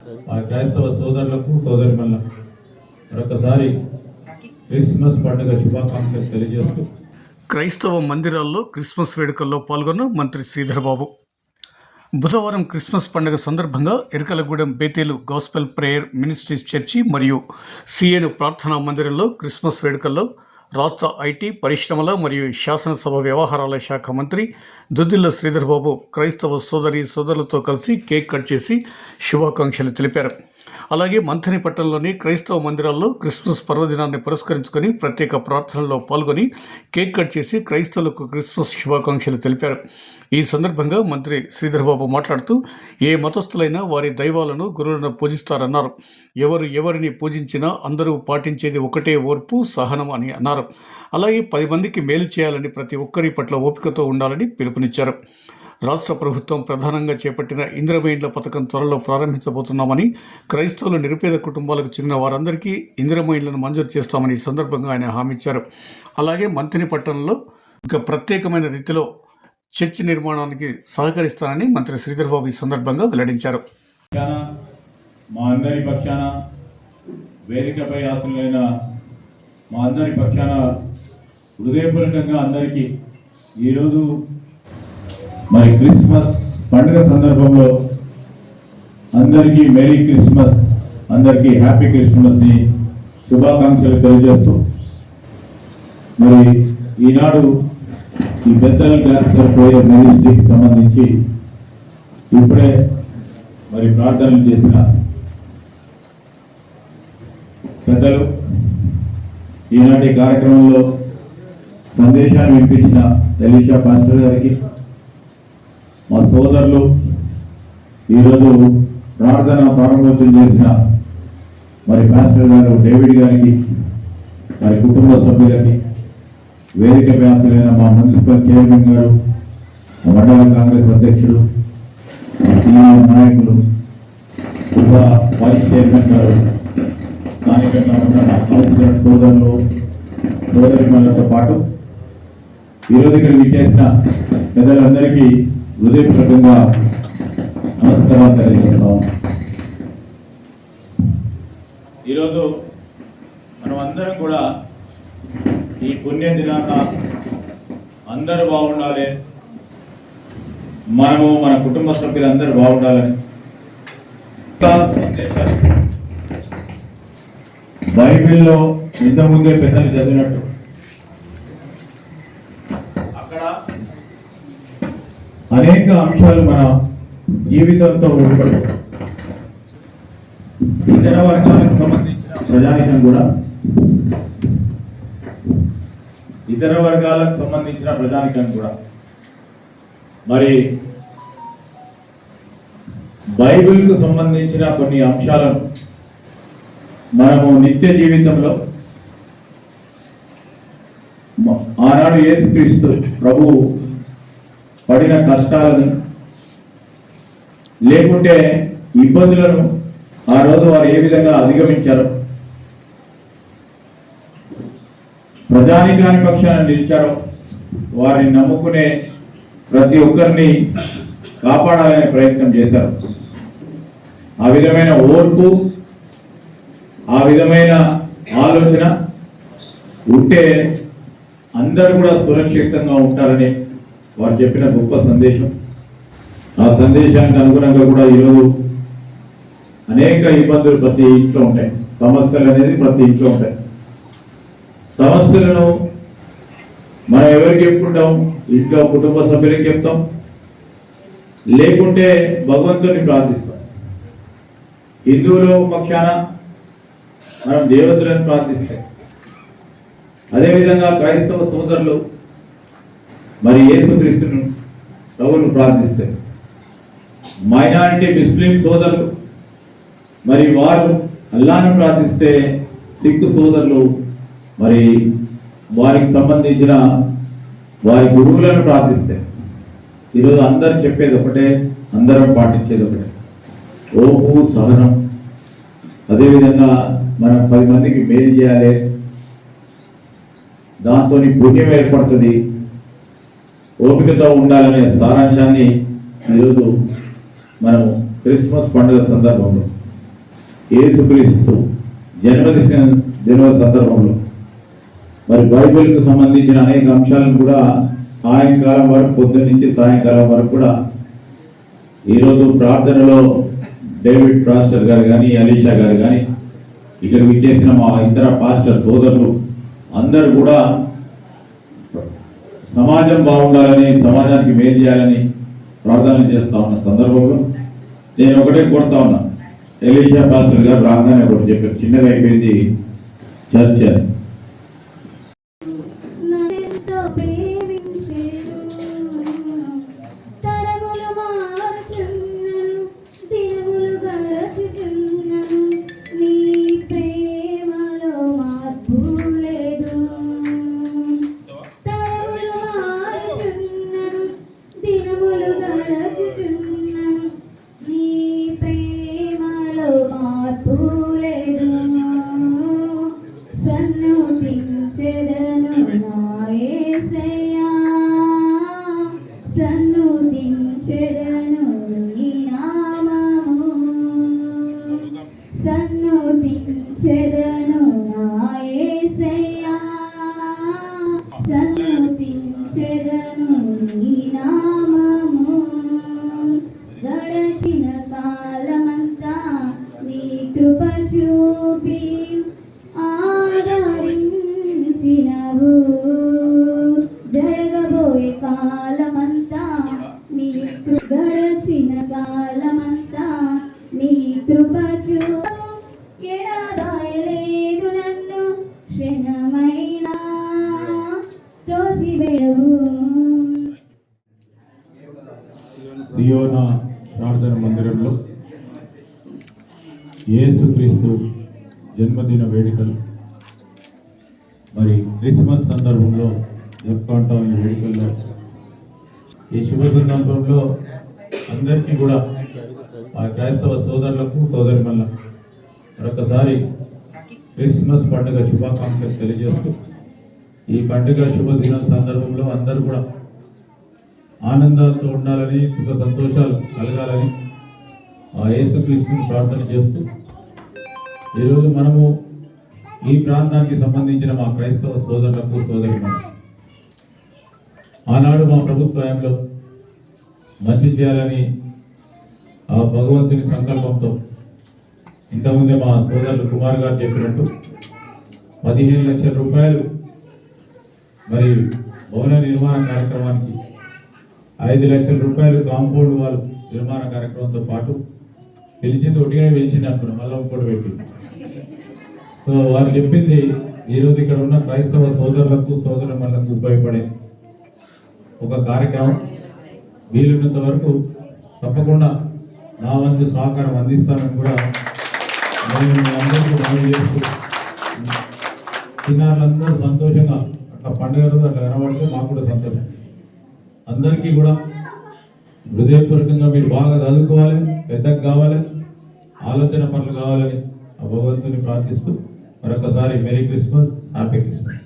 ఆ క్రైస్తవ సోదరులకు సోదరిమణులకు మరొకసారి క్రిస్మస్ పండుగ శుభాకాంక్షలు తెలియజేస్తూ క్రైస్తవ మందిరాల్లో క్రిస్మస్ వేడుకల్లో పాల్గొన్న మంత్రి శ్రీధర్ బాబు బుధవారం క్రిస్మస్ పండుగ సందర్భంగా ఎరకలగూడెం బేతేలు గాస్పెల్ ప్రేయర్ మినిస్ట్రీస్ చర్చి మరియు సిఏను ప్రార్థనా మందిరంలో క్రిస్మస్ వేడుకల్లో రాష్ట్ర ఐటీ పరిశ్రమల మరియు శాసనసభ వ్యవహారాల శాఖ మంత్రి దుద్దిల్ల శ్రీధర్ బాబు క్రైస్తవ సోదరులతో కలిసి కేక్ కట్ చేసి శుభాకాంక్షలు తెలిపారు. అలాగే మంథనిపట్నంలోని క్రైస్తవ మందిరాల్లో క్రిస్మస్ పర్వదినాన్ని పురస్కరించుకొని ప్రత్యేక ప్రార్థనల్లో పాల్గొని కేక్ కట్ చేసి క్రైస్తవులకు క్రిస్మస్ శుభాకాంక్షలు తెలిపారు. ఈ సందర్భంగా మంత్రి శ్రీధర్ బాబు మాట్లాడుతూ ఏ మతస్థులైనా వారి దైవాలను గురువులను పూజిస్తారన్నారు. ఎవరు ఎవరిని పూజించినా అందరూ పాటించేది ఒకటే ఓర్పు సహనం అని అన్నారు. అలాగే 10 మందికి మేలు చేయాలని ప్రతి ఒక్కరి పట్ల ఓపికతో ఉండాలని పిలుపునిచ్చారు. రాష్ట్ర ప్రభుత్వం ప్రధానంగా చేపట్టిన ఇందిరమ్మ ఇండ్ల పథకం త్వరలో ప్రారంభించబోతున్నామని, క్రైస్తవుల నిరుపేద కుటుంబాలకు చెందిన వారందరికీ ఇందిరమ్మ ఇండ్లను మంజూరు చేస్తామని ఈ సందర్భంగా ఆయన హామీ ఇచ్చారు. అలాగే మంథనిపట్నంలో ఒక ప్రత్యేకమైన రీతిలో చర్చి నిర్మాణానికి సహకరిస్తానని మంత్రి శ్రీధర్ బాబు ఈ సందర్భంగా వెల్లడించారు. మా అందరి పక్షాన వేదికపై ఆశలైన మా అందరి పక్షాన హృదయపూర్వకంగా అందరికీ ఈరోజు మరి క్రిస్మస్ పండుగ సందర్భంలో అందరికీ మెరీ క్రిస్మస్, అందరికీ హ్యాపీ క్రిస్మస్ని శుభాకాంక్షలు తెలియజేస్తూ మరి ఈనాడు ఈ బెత్తల్ గాస్పెల్ ప్రేయర్ మినిస్ట్రీకి సంబంధించి ఇప్పుడే మరి ప్రార్థనలు చేసిన పెద్దలు, ఈనాటి కార్యక్రమంలో సందేశాన్ని వినిపించిన ఎలీషా పాస్టర్ గారికి, మా సోదరులు ఈరోజు ప్రార్థన ప్రారంభోత్సవం చేసిన మరి పాస్టర్ గారు డేవిడ్ గారికి, మరి కుటుంబ సభ్యులకి, వేదిక వ్యాసులైన మా మున్సిపల్ చైర్మన్ గారు, మండల కాంగ్రెస్ అధ్యక్షుడు, సీనియర్ నాయకులు, ఉప వైస్ చైర్మన్ గారు, స్థానికంగా ఉన్న కౌన్సిలర్ సోదరులు సోదరిమణులతో పాటు ఈరోజు ఇక్కడ విచ్చేసిన పెద్దలందరికీ హృదయపూర్వకంగా నమస్కారాలు తెలియజేస్తున్నాం. ఈరోజు మనం అందరం కూడా ఈ పుణ్య దినాన అందరూ బాగుండాలి, మనము మన కుటుంబ సభ్యులందరూ బాగుండాలని బైబిల్లో ఇంతకుముందే పెద్దలు చదివినట్టు అక్కడ అనేక అంశాలు మన జీవితంతో ముడిపడి ఇతర వర్గాలకు సంబంధించిన ప్రజానికం కూడా మరి బైబిల్కు సంబంధించిన కొన్ని అంశాలను మనము నిత్య జీవితంలో ఆనాడు యేసుక్రీస్తు ప్రభువు పడిన కష్టాలను లేకుంటే ఇబ్బందులను ఆ రోజు వారు ఏ విధంగా అధిగమించారో, ప్రజానికాని పక్షాన నిలిచారో, వారిని నమ్ముకునే ప్రతి ఒక్కరిని కాపాడాలనే ప్రయత్నం చేశారు. ఆ విధమైన ఓర్పు, ఆ విధమైన ఆలోచన ఉంటే అందరూ కూడా సురక్షితంగా ఉంటారని వారు చెప్పిన గొప్ప సందేశం. ఆ సందేశానికి అనుగుణంగా కూడా ఈరోజు అనేక ఇబ్బందులు ప్రతి ఇంట్లో ఉంటాయి, సమస్యలు అనేది ప్రతి ఇంట్లో ఉంటాయి. సమస్యలను మనం ఎవరికి చెప్పుకుంటాం? ఇంట్లో కుటుంబ సభ్యులకి చెప్తాం, లేకుంటే భగవంతుని ప్రార్థిస్తాం. హిందువుల పక్షాన మనం దేవతలను ప్రార్థిస్తాం. అదేవిధంగా క్రైస్తవ సోదరులు మరి యేసుక్రీస్తును ప్రభువును ప్రార్థిస్తారు. మైనారిటీ ముస్లిం సోదరులు మరి వారు అల్లాహ్ను ప్రార్థిస్తే, సిక్కు సోదరులు మరి వారికి సంబంధించిన వారి గురువులను ప్రార్థిస్తారు. ఈరోజు అందరూ చెప్పేది ఒకటే, అందరం పాటించేది ఒకటే, ఓపు సహనం. అదేవిధంగా మనం 10 మందికి మేలు చేయాలి, దాంతో పుణ్యం ఏర్పడుతుంది, ఓపికతో ఉండాలనే సారాంశాన్ని ఈరోజు మనం క్రిస్మస్ పండుగ సందర్భంలో యేసుక్రీస్తు జన్మ సందర్భంలో మరి బైబిల్కు సంబంధించిన అనేక అంశాలను కూడా సాయంకాలం వరకు, పొద్దున్న నుంచి సాయంకాలం వరకు కూడా ఈరోజు ప్రార్థనలో డేవిడ్ పాస్టర్ గారు కానీ, అలీషా గారు కానీ, ఇక్కడ విచ్చేసిన మా ఇతర పాస్టర్ సోదరులు అందరూ కూడా సమాజం బాగుండాలని, సమాజానికి మేలు చేయాలని ప్రార్థన చేస్తా ఉన్న సందర్భంలో నేను ఒకటే కోరుతా ఉన్నా. ఎలీషా పాస్టర్ గారు రాగానే ఒకటి చెప్పారు, చిన్నగా అయిపోయింది చర్చ. గడచిన కాలమంతా నీ కృప చూపి ఆదరించినవు, జరగబోయే కాలమంతా నీ గడచిన కాలమంతా నీ కృప చూపు, ఎడబాయలేదు నన్ను క్షణమైనా తోసివేయవు. సియోనా ప్రార్థన మందిరంలో యేసుక్రీస్తు జన్మదిన వేడుకలు, మరి క్రిస్మస్ సందర్భంలో జరుపుకుంటాం. ఈ వేడుకల్లో ఈ శుభ సందర్భంలో అందరికీ కూడా ఆ క్రైస్తవ సోదరులకు, సోదరిమణులకు మరొకసారి క్రిస్మస్ పండుగ శుభాకాంక్షలు తెలియజేస్తూ, ఈ పండుగ శుభదినం సందర్భంలో అందరూ కూడా ఆనందాలతో ఉండాలని, సుఖ సంతోషాలు కలగాలని ఆ యేసుక్రీస్తుని ప్రార్థన చేస్తూ, ఈరోజు మనము ఈ ప్రాంతానికి సంబంధించిన మా క్రైస్తవ సోదరులకు, సోదరులకు ఆనాడు మా ప్రభుత్వంలో మంచి చేయాలని ఆ భగవంతుని సంకల్పంతో ఇంతకుముందే మా సోదరులు కుమార్ గారు చెప్పినట్టు 15 లక్షల రూపాయలు మరి భవన నిర్మాణ కార్యక్రమానికి, 5 లక్షల రూపాయలు కాంపౌండ్ వాల్ నిర్మాణ కార్యక్రమంతో పాటు పిలిచింది ఒకటిగానే పిలిచింది అనుకున్నాం, మళ్ళీ ఇంకోటి పెట్టి. సో వారు చెప్పింది ఈరోజు ఇక్కడ ఉన్న క్రైస్తవ సోదరులకు, సోదరులకు ఉపయోగపడే ఒక కార్యక్రమం. వీలున్నంత వరకు తప్పకుండా నా వంతు సహకారం అందిస్తానని కూడా నేను మీ అందరికీ మనవి చేస్తూ, చిన్నారులందరూ సంతోషంగా అట్లా పండుగ రోజు అట్లా కనబడితే మాకు కూడా సంతోషం. అందరికీ కూడా హృదయపూర్వకంగా మీరు బాగా చదువుకోవాలి, పెద్దగా కావాలి, ఆలోచన పనులు కావాలని ఆ భగవంతుని ప్రార్థిస్తూ మరొకసారి మెరీ క్రిస్మస్, హ్యాపీ క్రిస్మస్.